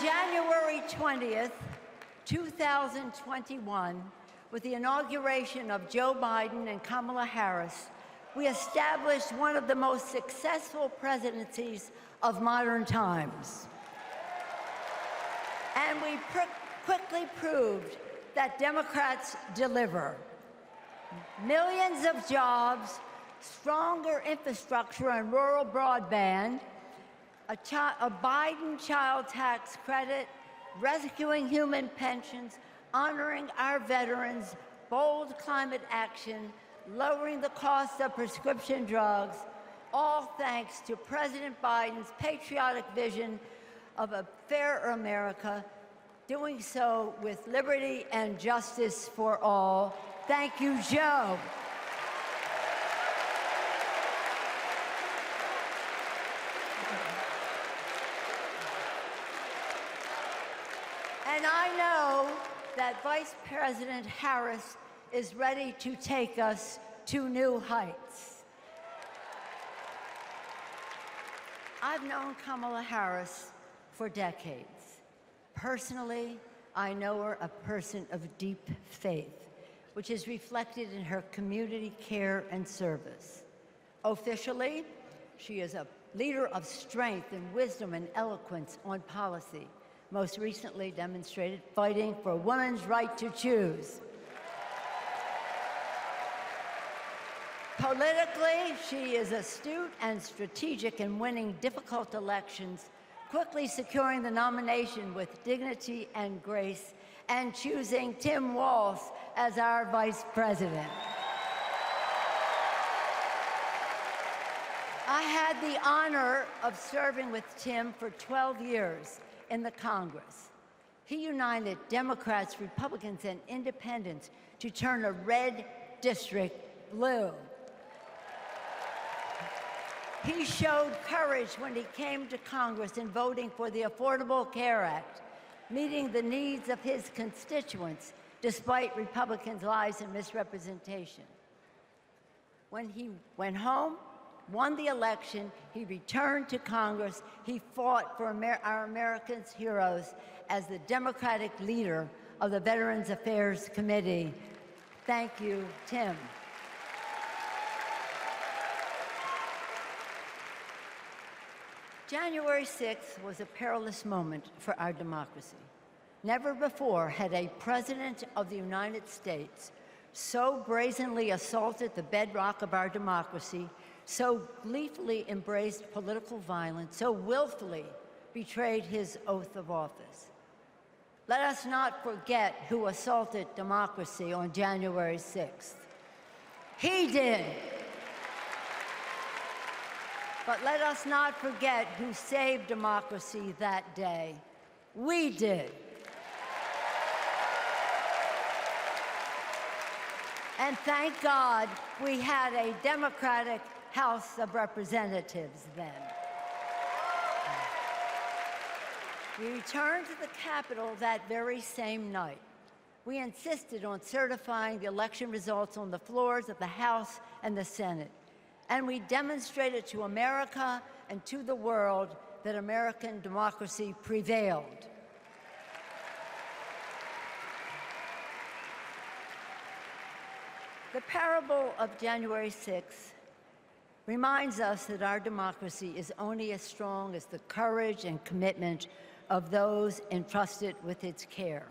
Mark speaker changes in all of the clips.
Speaker 1: January 20th, 2021, with the inauguration of Joe Biden and Kamala Harris, we established one of the most successful presidencies of modern times. And we quickly proved that Democrats deliver. Millions of jobs, stronger infrastructure and rural broadband, a Biden child tax credit, rescuing human pensions, honoring our veterans, bold climate action, lowering the cost of prescription drugs, all thanks to President Biden's patriotic vision of a fairer America, doing so with liberty and justice for all. Thank you, Joe. And I know that Vice President Harris is ready to take us to new heights. I've known Kamala Harris for decades. Personally, I know her a person of deep faith, which is reflected in her community care and service. Officially, she is a leader of strength and wisdom and eloquence on policy, most recently demonstrated fighting for women's right to choose. Politically, she is astute and strategic in winning difficult elections, quickly securing the nomination with dignity and grace, and choosing Tim Walz as our vice president. I had the honor of serving with Tim for 12 years in the Congress. He united Democrats, Republicans, and independents to turn a red district blue. He showed courage when he came to Congress in voting for the Affordable Care Act, meeting the needs of his constituents despite Republicans' lies and misrepresentation. When he went home, won the election, he returned to Congress. He fought for our Americans' heroes as the Democratic leader of the Veterans Affairs Committee. Thank you, Tim. January 6th was a perilous moment for our democracy. Never before had a president of the United States so brazenly assaulted the bedrock of our democracy, so gleefully embraced political violence, so willfully betrayed his oath of office. Let us not forget who assaulted democracy on January 6th. He did. But let us not forget who saved democracy that day. We did. And thank God we had a Democratic House of Representatives then. We returned to the Capitol that very same night. We insisted on certifying the election results on the floors of the House and the Senate. And we demonstrated to America and to the world that American democracy prevailed. The parable of January 6th reminds us that our democracy is only as strong as the courage and commitment of those entrusted with its care.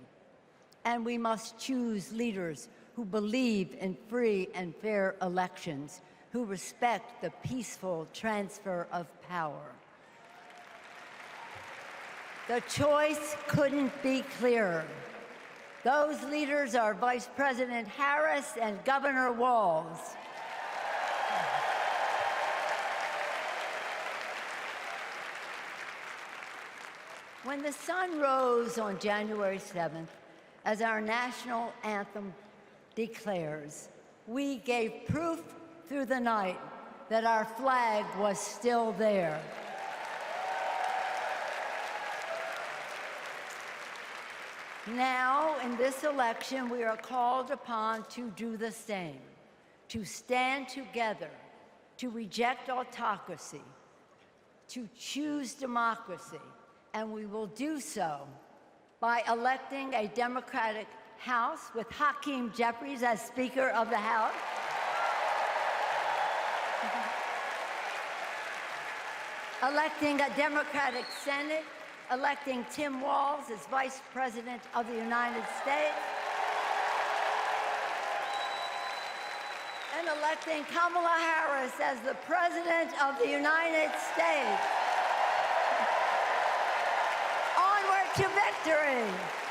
Speaker 1: And we must choose leaders who believe in free and fair elections, who respect the peaceful transfer of power. The choice couldn't be clearer. Those leaders are Vice President Harris and Governor Walz. When the sun rose on January 7th, as our national anthem declares, we gave proof through the night that our flag was still there. Now, in this election, we are called upon to do the same, to stand together, to reject autocracy, to choose democracy, and we will do so by electing a Democratic House with Hakeem Jeffries as Speaker of the House, electing a Democratic Senate, electing Tim Walz as Vice President of the United States, and electing Kamala Harris as the President of the United States. Onward to victory!